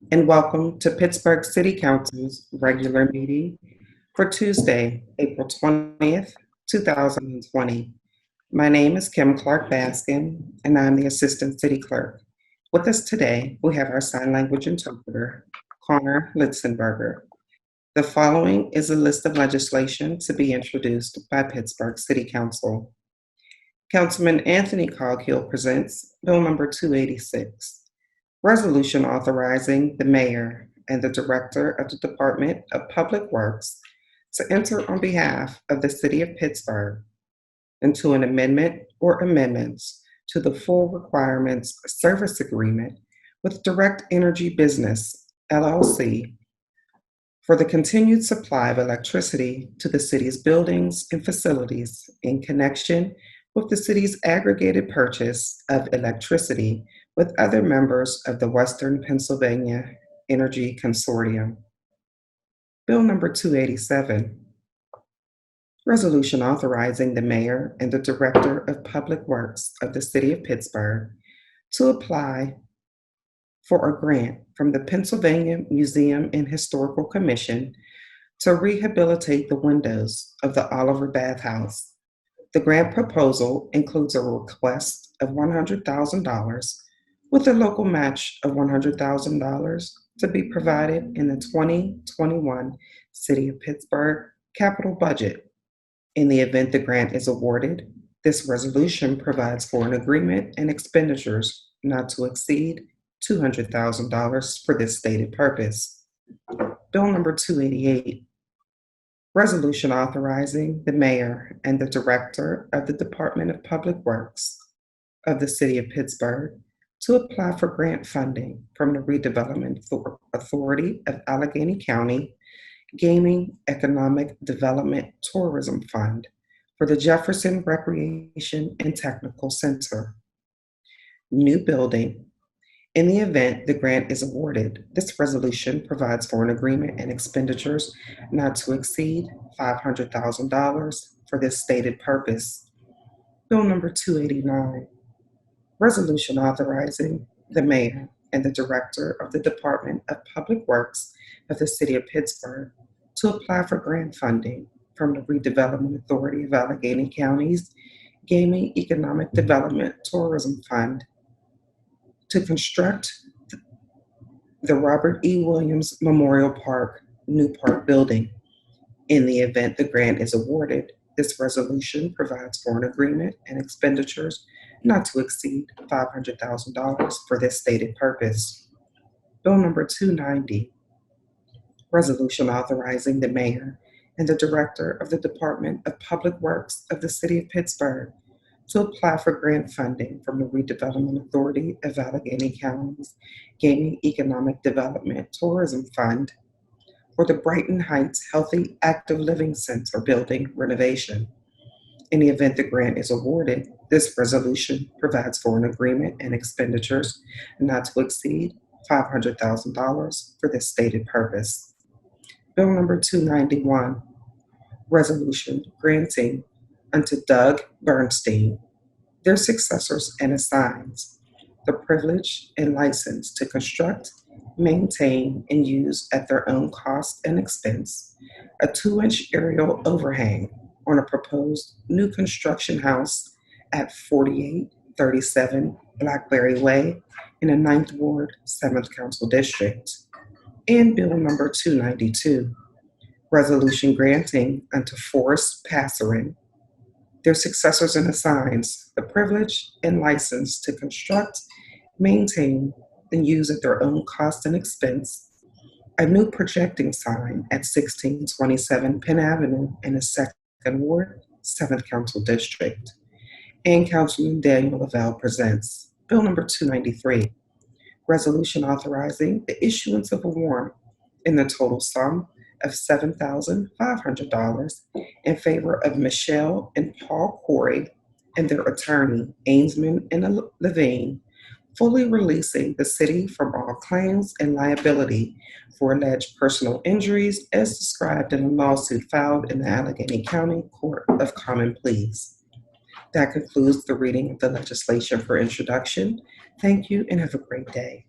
and welcome to Pittsburgh City Council's regular meeting for Tuesday, April 20th, 2020. My name is Kim Clark Baskin, and I'm the Assistant City Clerk. With us today, we have our sign language interpreter, Connor Litzenberger. The following is a list of legislation to be introduced by Pittsburgh City Council. Councilman Anthony Coghill presents Bill number 286. Resolution authorizing the mayor and the director of the Department of Public Works to enter on behalf of the city of Pittsburgh into an amendment or amendments to the full requirements service agreement with Direct Energy Business, LLC, for the continued supply of electricity to the city's buildings and facilities in connection with the city's aggregated purchase of electricity with other members of the Western Pennsylvania Energy Consortium. Bill number 287. Resolution authorizing the mayor and the director of public works of the city of Pittsburgh to apply for a grant from the Pennsylvania Museum and Historical Commission to rehabilitate the windows of the Oliver Bathhouse. The grant proposal includes a request of $100,000 with a local match of $100,000 to be provided in the 2021 City of Pittsburgh capital budget. In the event the grant is awarded, this resolution provides for an agreement and expenditures not to exceed $200,000 for this stated purpose. Bill number 288. Resolution authorizing the mayor and the director of the Department of Public Works of the City of Pittsburgh to apply for grant funding from the Redevelopment Authority of Allegheny County Gaming Economic Development Tourism Fund for the Jefferson Recreation and Technical Center. New building. In the event the grant is awarded, this resolution provides for an agreement and expenditures not to exceed $500,000 for this stated purpose. Bill number 289. Resolution authorizing the mayor and the director of the Department of Public Works of the City of Pittsburgh to apply for grant funding from the Redevelopment Authority of Allegheny County's Gaming Economic Development Tourism Fund to construct the Robert E. Williams Memorial Park New Park Building. In the event the grant is awarded, this resolution provides for an agreement and expenditures not to exceed $500,000 for this stated purpose. Bill number 290. Resolution authorizing the mayor and the director of the Department of Public Works of the City of Pittsburgh to apply for grant funding from the Redevelopment Authority of Allegheny County's Gaming Economic Development Tourism Fund for the Brighton Heights Healthy Active Living Center building renovation. In the event the grant is awarded, this resolution provides for an agreement and expenditures not to exceed $500,000 for this stated purpose. Bill number 291. Resolution granting unto Doug Bernstein, their successors and assigns, the privilege and license to construct, maintain, and use at their own cost and expense a 2-inch aerial overhang on a proposed new construction house at 4837 Blackberry Way in the 9th Ward, 7th Council District. And Bill number 292. Resolution granting unto Forrest Passerin, their successors and assigns, the privilege and license to construct, maintain, and use at their own cost and expense a new projecting sign at 1627 Penn Avenue in the 2nd Ward, 7th Council District. And Councilman Daniel Lavelle presents Bill number 293. Resolution authorizing the issuance of a warrant in the total sum of $7,500 in favor of Michelle and Paul Corey and their attorney, Ainsman and Levine, fully releasing the city from all claims and liability for alleged personal injuries as described in a lawsuit filed in the Allegheny County Court of Common Pleas. That concludes the reading of the legislation for introduction. Thank you and have a great day.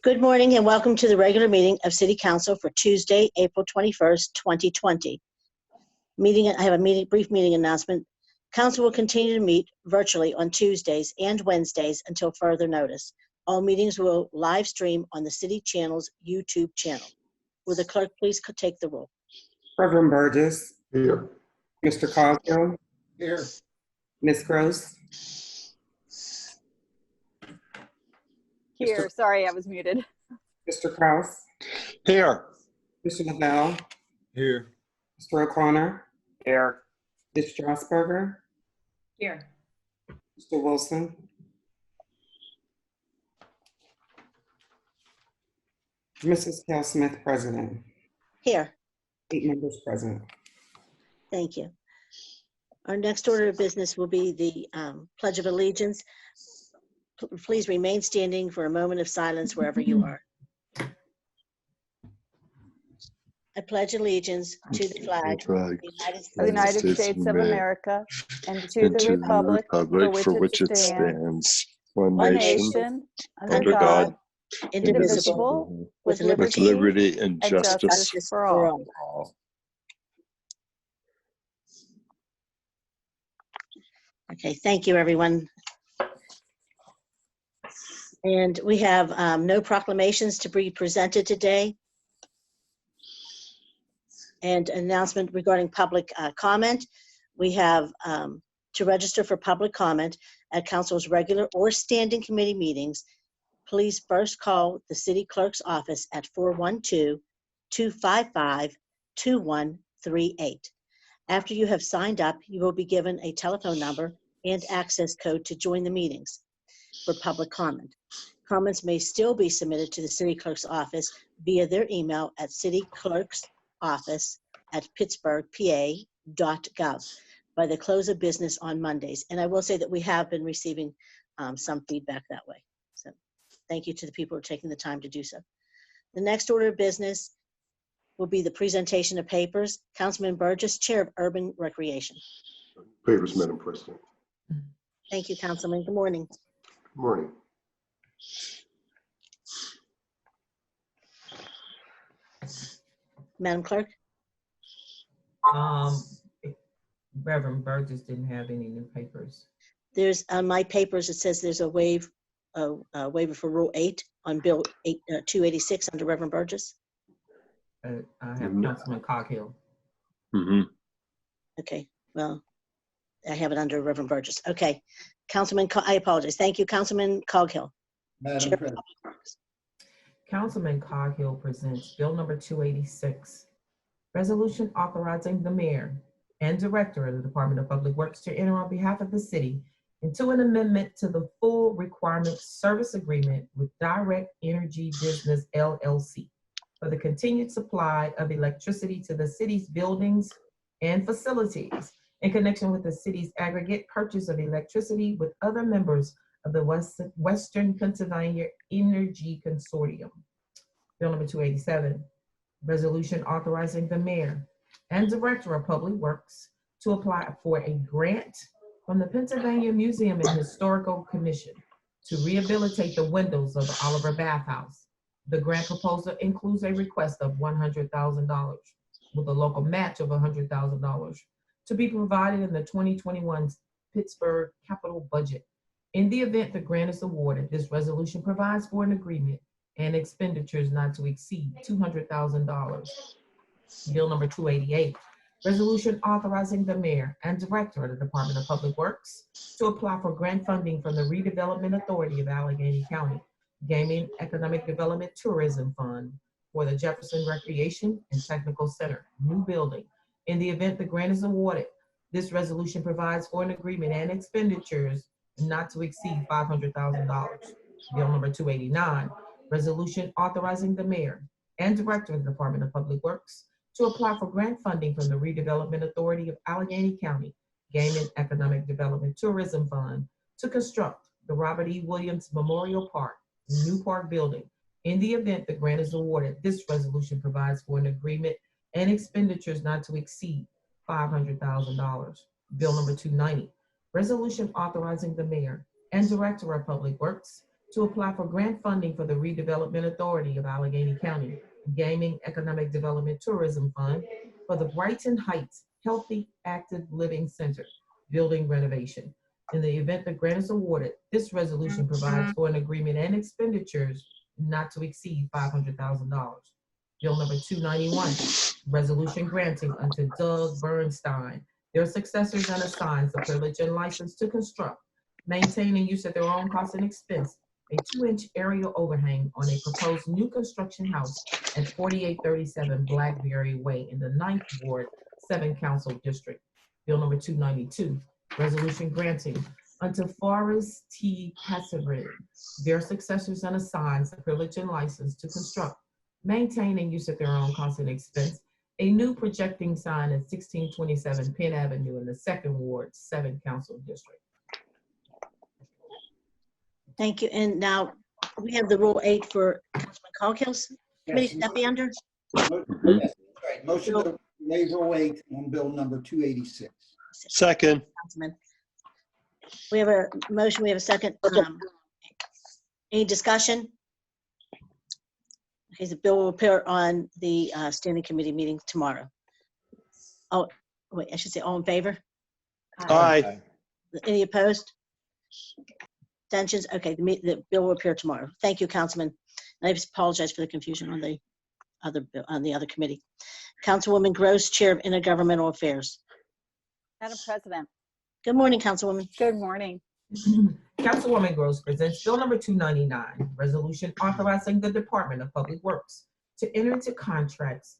Good morning and welcome to the regular meeting of City Council for Tuesday, April 21st, 2020. I have a brief meeting announcement. Council will continue to meet virtually on Tuesdays and Wednesdays until further notice. All meetings will live stream on the City Channel's YouTube channel. Will the clerk please take the roll? Reverend Burgess. Here. Mr. Coghill. Here. Ms. Gross. Here, sorry, I was muted. Mr. Kraus. Here. Mr. Lavelle. Here. Mr. O'Connor. Here. Ms. Strasburger. Here. Mr. Wilson. Mrs. Cal Smith, President. Here. 8 members present. Thank you. Our next order of business will be the Pledge of Allegiance. Please remain standing for a moment of silence wherever you are. I pledge allegiance to the flag of The United States of America and to the republic for which it stands, one nation, under God, indivisible, with liberty and justice for all. Okay, thank you, everyone. And we have no proclamations to be presented today. And an announcement regarding public comment. We have to register for public comment at council's regular or standing committee meetings. Please first call the city clerk's office at 412-255-2138. After you have signed up, you will be given a telephone number and access code to join the meetings for public comment. Comments may still be submitted to the city clerk's office via their email at cityclerksoffice@pittsburghpa.gov by the close of business on Mondays. And I will say that we have been receiving some feedback that way. So thank you to the people who are taking the time to do so. The next order of business will be the presentation of papers. Councilman Burgess, Chair of Urban Recreation. Papers, Madam President. Thank you, Councilman. Good morning. Good morning. Madam Clerk? Reverend Burgess didn't have any new papers. There's on my papers, it says there's a waiver for Rule 8 on Bill 286 under Reverend Burgess. I have Councilman Coghill. Okay, well, I have it under Reverend Burgess. Okay, Councilman, I apologize. Thank you, Councilman Coghill. Madam President. Councilman Coghill presents Bill number 286, resolution authorizing the mayor and director of the Department of Public Works to enter on behalf of the city into an amendment to the full requirements service agreement with Direct Energy Business LLC for the continued supply of electricity to the city's buildings and facilities in connection with the city's aggregate purchase of electricity with other members of the Western Pennsylvania Energy Consortium. Bill number 287, resolution authorizing the mayor and director of public works to apply for a grant from the Pennsylvania Museum and Historical Commission to rehabilitate the windows of the Oliver Bathhouse. The grant proposal includes a request of $100,000 with a local match of $100,000 to be provided in the 2021 Pittsburgh capital budget. In the event the grant is awarded, this resolution provides for an agreement and expenditures not to exceed $200,000. Bill number 288, resolution authorizing the mayor and director of the Department of Public Works to apply for grant funding from the Redevelopment Authority of Allegheny County Gaming Economic Development Tourism Fund for the Jefferson Recreation and Technical Center, new building. In the event the grant is awarded, this resolution provides for an agreement and expenditures not to exceed $500,000. Bill number 289, resolution authorizing the mayor and director of the Department of Public Works to apply for grant funding from the Redevelopment Authority of Allegheny County Gaming Economic Development Tourism Fund to construct the Robert E. Williams Memorial Park, new park building. In the event the grant is awarded, this resolution provides for an agreement and expenditures not to exceed $500,000. Bill number 290, resolution authorizing the mayor and director of public works to apply for grant funding for the Redevelopment Authority of Allegheny County Gaming Economic Development Tourism Fund for the Brighton Heights Healthy Active Living Center building renovation. In the event the grant is awarded, this resolution provides for an agreement and expenditures not to exceed $500,000. Bill number 291, resolution granting unto Doug Bernstein, their successors and assigns the privilege and license to construct, maintain and use at their own cost and expense a 2-inch aerial overhang on a proposed new construction house at 4837 Blackberry Way in the 9th Ward, 7th Council District. Bill number 292, resolution granting unto Forrest T. Passerin, their successors and assigns the privilege and license to construct, maintain and use at their own cost and expense a new projecting sign at 1627 Penn Avenue in the 2nd Ward, 7th Council District. Thank you. And now we have the Rule 8 for Councilman Coghill's committee. Should that be under? Yes, right. Motion to waive Rule 8 on Bill number 286. Second. Councilman. We have a motion, we have a second. Any discussion? Okay, the bill will appear on the standing committee meeting tomorrow. Oh, wait, I should say all in favor? Aye. Any opposed? Abstentions? Okay, the bill will appear tomorrow. Thank you, Councilman. And I apologize for the confusion on the other committee. Councilwoman Gross, Chair of Intergovernmental Affairs. Madam President. Good morning, Councilwoman. Good morning. Councilwoman Gross presents Bill number 299, resolution authorizing the Department of Public Works to enter into contracts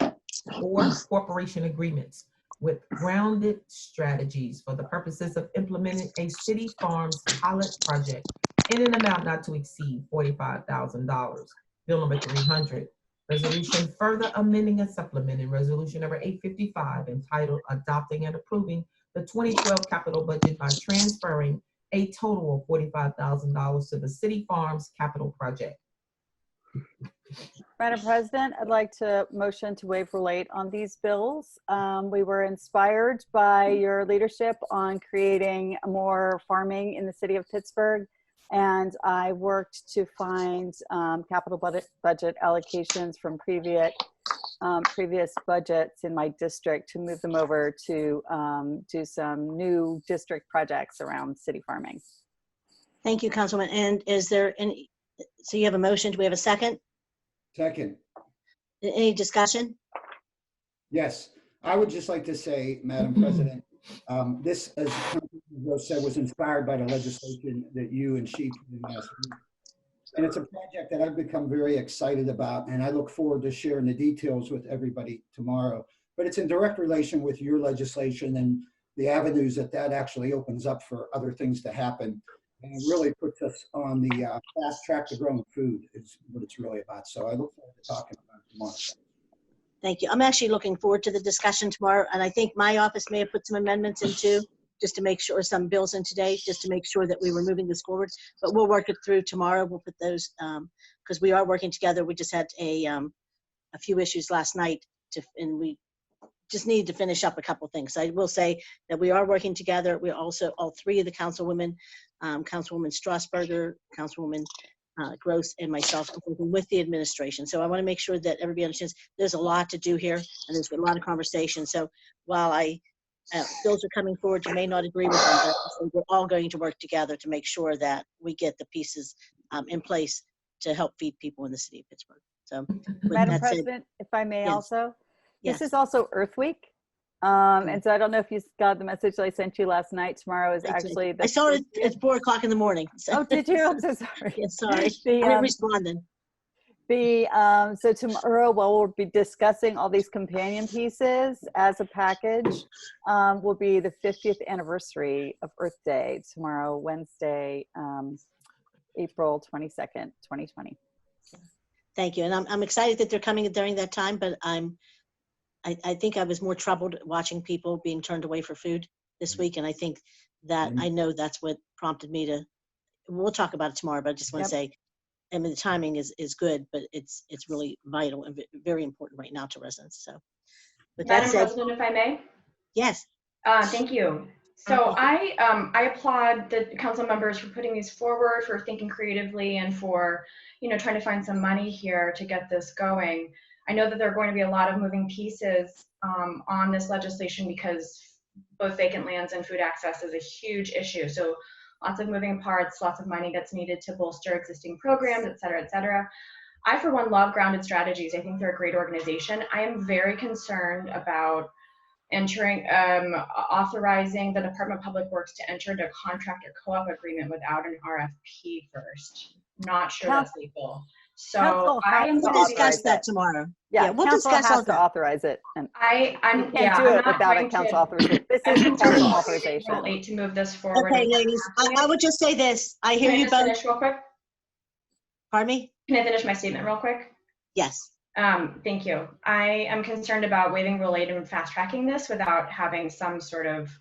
or corporation agreements with Grounded Strategies for the purposes of implementing a city farms pilot project in an amount not to exceed $45,000. Bill number 300, resolution further amending and supplementing resolution number 855 entitled Adopting and Approving the 2012 Capital Budget by transferring a total of $45,000 to the City Farms Capital Project. Madam President, I'd like to motion to waive Rule 8 on these bills. We were inspired by your leadership on creating more farming in the city of Pittsburgh, and I worked to find capital budget allocations from previous budgets in my district to move them over to do some new district projects around city farming. Thank you, Councilman. And is there any, so you have a motion, do we have a second? Second. Any discussion? Yes, I would just like to say, Madam President, this, as Councilman Rose said, was inspired by the legislation that you and she put in last week. And it's a project that I've become very excited about, and I look forward to sharing the details with everybody tomorrow. But it's in direct relation with your legislation and the avenues that actually opens up for other things to happen. And it really puts us on the fast track to growing food is what it's really about. So I look forward to talking about it tomorrow. Thank you. I'm actually looking forward to the discussion tomorrow, and I think my office may have put some amendments in too, just to make sure, some bills in today, just to make sure that we were moving this forward. But we'll work it through tomorrow. We'll put those, because we are working together. We just had a few issues last night, and we just needed to finish up a couple things. So I will say that we are working together. We also, all three of the councilwomen, Councilwoman Strasburger, Councilwoman Gross, and myself, working with the administration. So I want to make sure that everybody understands there's a lot to do here, and there's been a lot of conversation. So while bills are coming forward, you may not agree with them, but we're all going to work together to make sure that we get the pieces in place to help feed people in the city of Pittsburgh. So, Madam President, if I may, yes. also, Yes. this is also Earth Week. And so I don't know if you got the message that I sent you last night. Tomorrow is actually I saw it at 4 o'clock in the morning. So. Oh, did you? I'm so sorry. Yeah, sorry. I didn't respond then. So tomorrow, we'll be discussing all these companion pieces as a package. Will be the 50th anniversary of Earth Day tomorrow, Wednesday, April 22nd, 2020. Thank you. And I'm excited that they're coming during that time, but I think I was more troubled watching people being turned away for food this week. And I think that I know that's what prompted me to, we'll talk about it tomorrow, but I just want to say, I mean, the timing is good, but it's really vital and very important right now to residents. So, with Madam that said, President, if I may? yes. Thank you. So I applaud the council members for putting these forward, for thinking creatively, and for, trying to find some money here to get this going. I know that there are going to be a lot of moving pieces on this legislation because both vacant lands and food access is a huge issue. So lots of moving parts, lots of money that's needed to bolster existing programs, et cetera, et cetera. I, for one, love Grounded Strategies. I think they're a great organization. I am very concerned about authorizing the Department of Public Works to enter into a contract or co-op agreement without an RFP first. Not sure that's legal. So Council I am We'll going to discuss that tomorrow. Yeah, we'll council discuss all has to that. authorize it. And I'm can't do I'm it not without a going council to. authorization. This I'm is a concerned council about authorization. Rule 8 to move this forward. Okay, ladies, I would just say this. I hear Can I you just both. finish real quick? Pardon me? Can I finish my statement real quick? Yes. Thank you. I am concerned about waiving Rule 8 and fast tracking this without having some sort of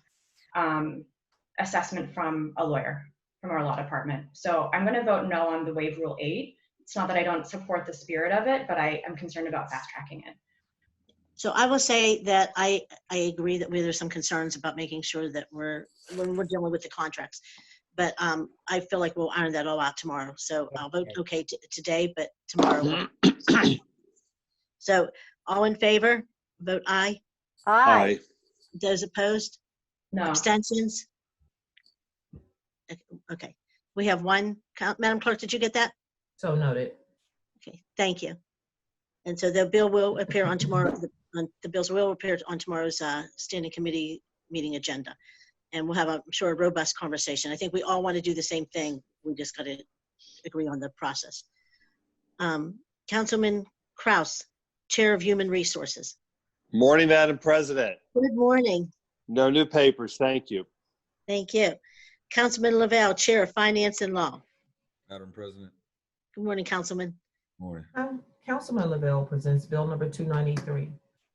assessment from a lawyer from our law department. So I'm going to vote no on the waive Rule 8. It's not that I don't support the spirit of it, but I am concerned about fast tracking it. So I will say that I agree that there's some concerns about making sure that when we're dealing with the contracts. But I feel like we'll iron that all out tomorrow. So I'll vote okay today, but tomorrow. So all in favor, vote aye. Aye. Those opposed? No. Abstentions? Okay. We have one. Madam Clerk, did you get that? So noted. Okay, thank you. And so the bill will appear on tomorrow. The bills will appear on tomorrow's standing committee meeting agenda. And we'll have, I'm sure, a robust conversation. I think we all want to do the same thing. We just got to agree on the process. Councilman Kraus, Chair of Human Resources. Morning, Madam President. Good morning. No new papers, thank you. Thank you. Councilman Lavelle, Chair of Finance and Law. Madam President. Good morning, Councilman. Morning. Councilman Lavelle presents Bill number 293,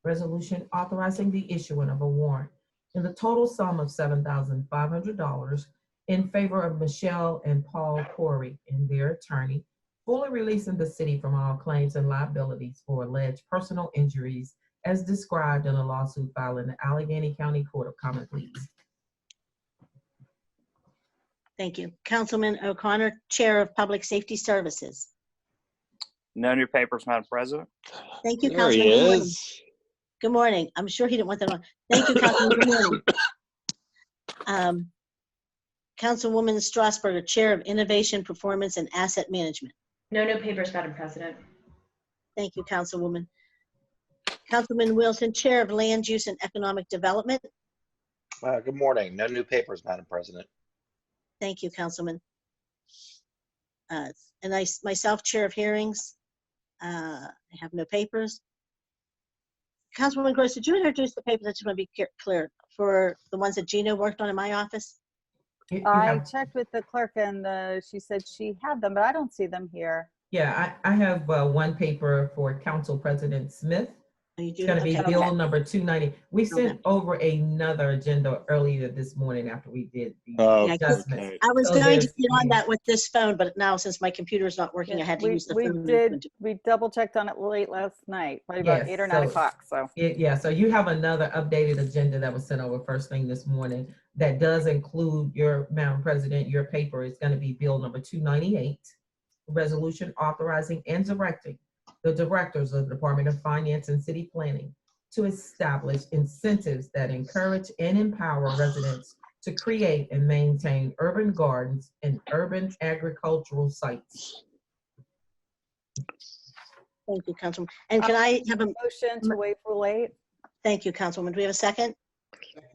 resolution authorizing the issuing of a warrant in the total sum of $7,500 in favor of Michelle and Paul Corey and their attorney, fully releasing the city from all claims and liabilities for alleged personal injuries as described in a lawsuit filed in the Allegheny County Court of Common Pleas. Thank you. Councilman O'Connor, Chair of Public Safety Services. No new papers, Madam President. Thank you, There Councilman. he Good morning. is. Good morning. I'm sure he didn't want that on. Thank you, Councilman. Good morning. Councilwoman Strasburger, Chair of Innovation, Performance, and Asset Management. No new papers, Madam President. Thank you, Councilwoman. Councilman Wilson, Chair of Land Use and Economic Development. Good morning. No new papers, Madam President. Thank you, Councilman. And myself, Chair of Hearings. I have no papers. Councilwoman Gross, did you introduce the papers? I just want to be clear for the ones that Gina worked on in my office. I checked with the clerk and she said she had them, but I don't see them here. Yeah, I have one paper for Council President Smith. Oh, you do? It's going to be Okay. Bill number 290. We sent Okay. over another agenda earlier this morning after we did the Yeah, adjustments. Okay. I was So going to there's- get on that with this phone, but now since my computer is not working, I had to use the phone. We double checked on it late last night, probably about Yes, 8 or 9 so- o'clock. So Yeah, so you have another updated agenda that was sent over first thing this morning that does include your, Madam President, your paper is going to be Bill number 298, resolution authorizing and directing the directors of the Department of Finance and City Planning to establish incentives that encourage and empower residents to create and maintain urban gardens and urban agricultural sites. Thank you, Councilwoman. And can I have a, motion to waive Rule 8. thank you, Councilwoman. Do we have a second?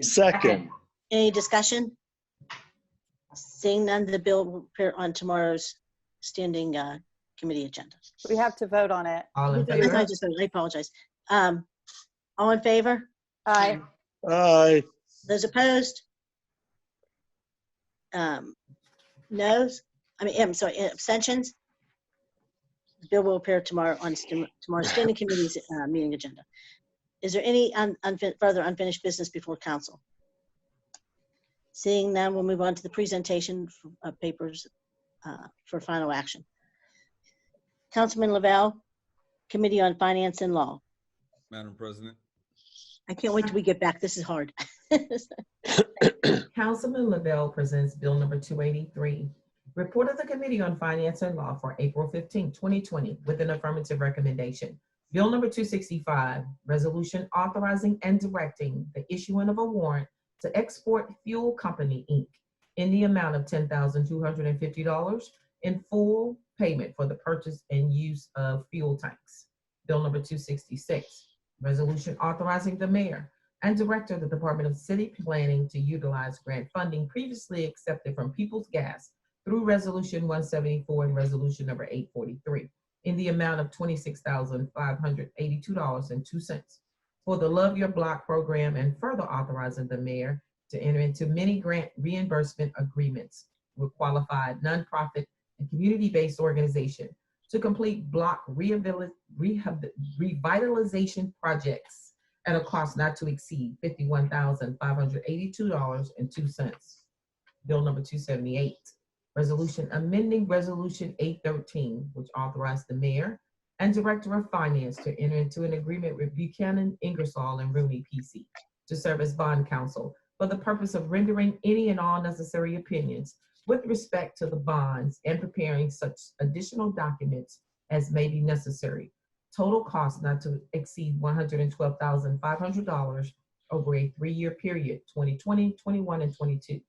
Second. Any discussion? Seeing none, the bill will appear on tomorrow's standing committee agenda. We have to vote on it. All in I favor? apologize. All in favor? Aye. Aye. Those opposed? Noes? I'm sorry, abstentions? The bill will appear tomorrow on tomorrow's standing committee's meeting agenda. Is there any further unfinished business before council? Seeing none, we'll move on to the presentation of papers for final action. Councilman Lavelle, Committee on Finance and Law. Madam President. I can't wait till we get back. This is hard. Councilman Lavelle presents Bill number 283. Report of the Committee on Finance and Law for April 15, 2020, with an affirmative recommendation. Bill number 265, resolution authorizing and directing the issuing of a warrant to Export Fuel Company, Inc. in the amount of $10,250 in full payment for the purchase and use of fuel tanks. Bill number 266, resolution authorizing the mayor and director of the Department of City Planning to utilize grant funding previously accepted from People's Gas through Resolution 174 and Resolution number 843 in the amount of $26,582.02 for the Love Your Block program, and further authorizing the mayor to enter into many grant reimbursement agreements with qualified nonprofit and community-based organization to complete block revitalization projects at a cost not to exceed $51,582.02. Bill number 278, resolution amending Resolution 813, which authorized the mayor and director of finance to enter into an agreement with Buchanan, Ingersoll, and Rooney PC to serve as bond counsel for the purpose of rendering any and all necessary opinions with respect to the bonds and preparing such additional documents as may be necessary. Total cost not to exceed $112,500 over a 3-year period, 2020, 21, and 22.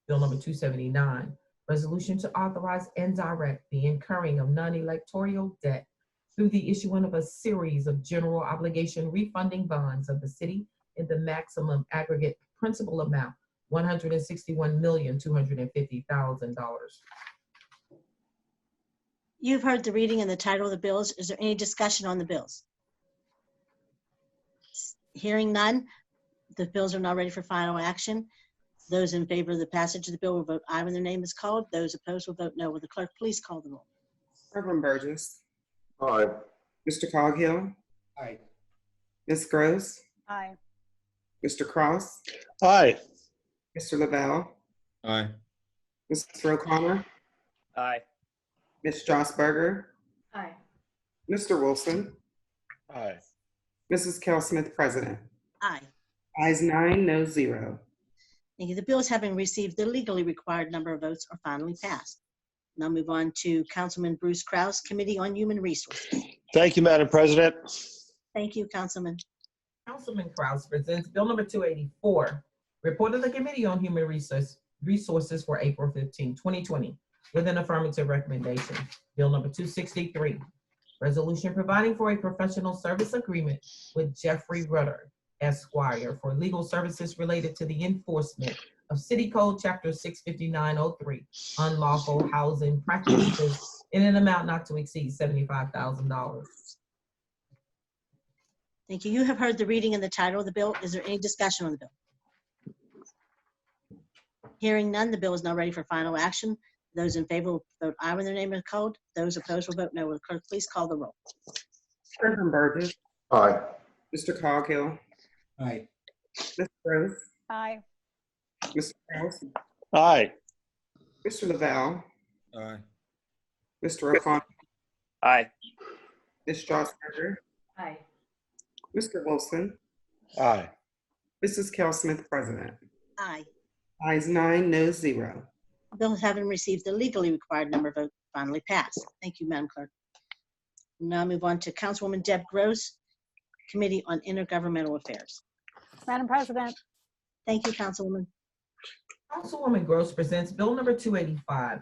Bill number 279, resolution to authorize and direct the incurring of non-electoral debt through the issuing of a series of general obligation refunding bonds of the city in the maximum aggregate principal amount, $161,250,000. You've heard the reading and the title of the bills. Is there any discussion on the bills? Hearing none, the bills are now ready for final action. Those in favor of the passage of the bill will vote aye when their name is called. Those opposed will vote no. Will the clerk please call the roll? Reverend Burgess, Aye. Mr. Coghill, Aye. Ms. Gross, Aye. Mr. Cross, Aye. Mr. Lavelle, Aye. Mr. O'Connor, Aye. Ms. Strasburger, Aye. Mr. Wilson, Aye. Mrs. Kell Smith, President. Aye. Ayes 9, no 0. Thank you. The bills having received the legally required number of votes are finally passed. Now move on to Councilman Bruce Kraus, Committee on Human Resources. Thank you, Madam President. Thank you, Councilman. Councilman Kraus presents Bill number 284, report of the Committee on Human Resources for April 15, 2020, with an affirmative recommendation. Bill number 263, resolution providing for a professional service agreement with Jeffrey Rutter, Esquire, for legal services related to the enforcement of City Code Chapter 65903, unlawful housing practices, in an amount not to exceed $75,000. Thank you. You have heard the reading and the title of the bill. Is there any discussion on the bill? Hearing none, the bill is now ready for final action. Those in favor will vote aye when their name is called. Those opposed will vote no. Will the clerk please call the roll? Reverend Burgess, Aye. Mr. Coghill, Aye. Ms. Gross, Aye. Mr. Cross, Aye. Mr. Lavelle, Aye. Mr. O'Connor, Aye. Ms. Strasburger, Aye. Mr. Wilson, Aye. Mrs. Kell Smith, President. Aye. Ayes 9, no 0. Bills having received the legally required number of votes finally passed. Thank you, Madam Clerk. Now move on to Councilwoman Deb Gross, Committee on Intergovernmental Affairs. Madam President. Thank you, Councilwoman. Councilwoman Gross presents Bill number 285,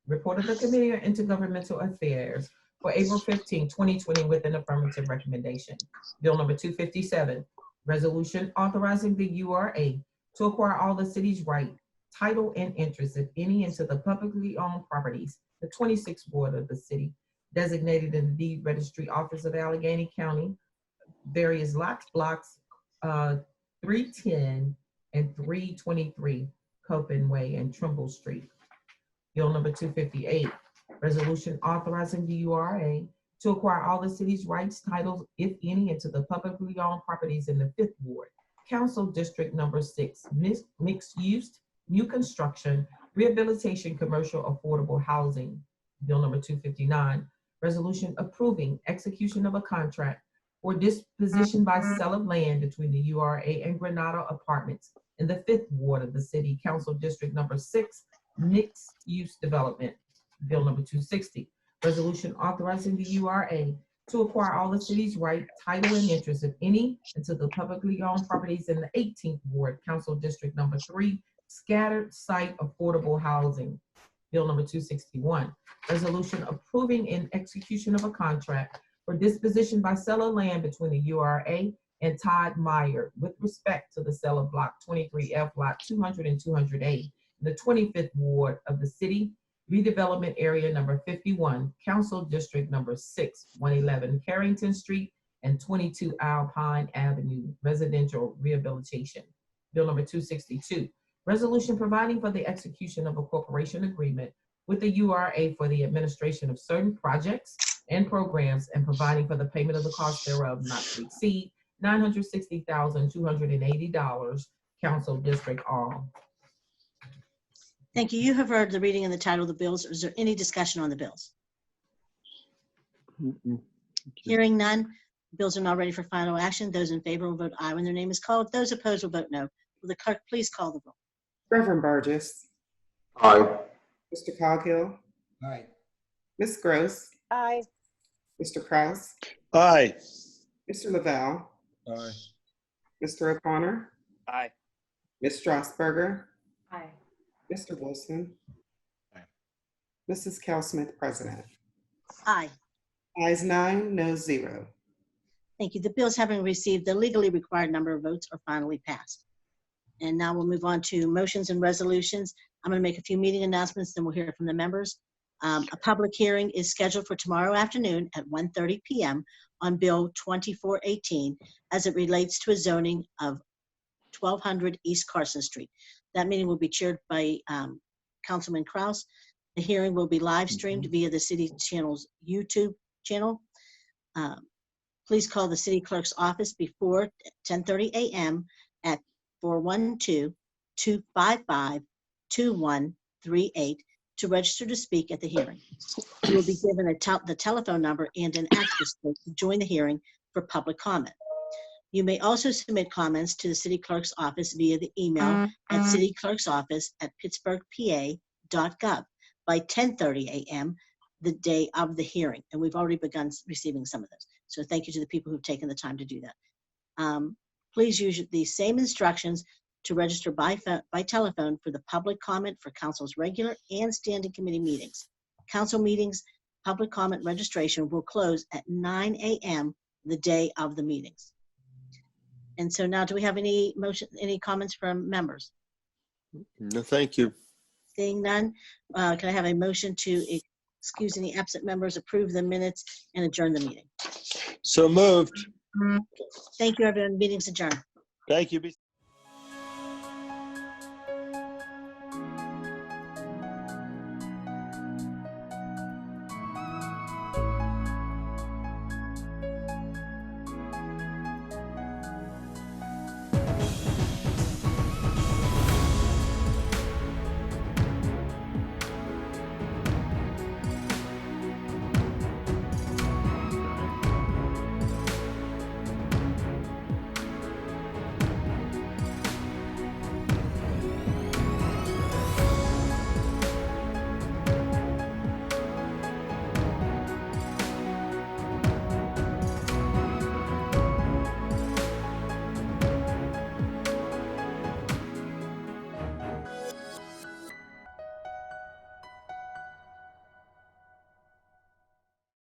report of the Committee on Intergovernmental Affairs for April 15, 2020, with an affirmative recommendation. Bill number 257, resolution authorizing the URA to acquire all the city's right, title, and interest, if any, into the publicly owned properties, the 26th ward of the city, designated in the Deed Registry Office of Allegheny County, various lots, blocks 310 and 323 Copen Way and Trimble Street. Bill number 258, resolution authorizing the URA to acquire all the city's rights, titles, if any, into the publicly owned properties in the 5th Ward, Council District number 6, mixed use, new construction, rehabilitation, commercial affordable housing. Bill number 259, resolution approving execution of a contract for disposition by sale of land between the URA and Granada Apartments in the 5th Ward of the City Council District Number 6, Mixed Use Development, Bill number 260. Resolution authorizing the URA to acquire all the city's right, title, and interest, if any, into the publicly owned properties in the 18th Ward, Council District Number 3, Scattered Site Affordable Housing, Bill number 261. Resolution approving and execution of a contract for disposition by seller land between the URA and Todd Meyer with respect to the sale of Block 23F, Lot 200 and 200A, in the 25th Ward of the City, Redevelopment Area Number 51, Council District Number 6, 111 Carrington Street and 22 Alpine Avenue, Residential Rehabilitation. Bill number 262. Resolution providing for the execution of a corporation agreement with the URA for the administration of certain projects and programs and providing for the payment of the cost thereof not to exceed $960,280, Council District R. Thank you. You have heard the reading and the title of the bills. Is there any discussion on the bills? Hearing none, bills are now ready for final action. Those in favor will vote aye when their name is called. Those opposed will vote no. Will the clerk please call the roll? Reverend Burgess, Aye. Mr. Coghill, Aye. Ms. Gross, Aye. Mr. Kraus, Aye. Mr. Lavelle, Aye. Mr. O'Connor, Aye. Ms. Strasburger, Aye. Mr. Wilson, Aye. Mrs. Cal Smith, President. Aye. Ayes 9, no 0. Thank you. The bills having received the legally required number of votes are finally passed. And now we'll move on to motions and resolutions. I'm going to make a few meeting announcements, then we'll hear from the members. A public hearing is scheduled for tomorrow afternoon at 1:30 p.m. on Bill 2418 as it relates to a zoning of 1200 East Carson Street. That meeting will be chaired by Councilman Kraus. The hearing will be live streamed via the City Channel's YouTube channel. Please call the City Clerk's office before 10:30 a.m. at 412-255-2138 to register to speak at the hearing. You will be given the telephone number and an access code to join the hearing for public comment. You may also submit comments to the City Clerk's office via the email at cityclerksoffice@pittsburghpa.gov by 10:30 a.m. the day of the hearing. And we've already begun receiving some of those. So thank you to the people who've taken the time to do that. Please use the same instructions to register by telephone for the public comment for council's regular and standing committee meetings. Council meetings, public comment registration will close at 9 a.m. the day of the meetings. And so now, do we have any comments from members? No, thank you. Seeing none, can I have a motion to excuse any absent members, approve the minutes, and adjourn the meeting? So moved. Thank you, everyone. Meeting's adjourned. Thank you.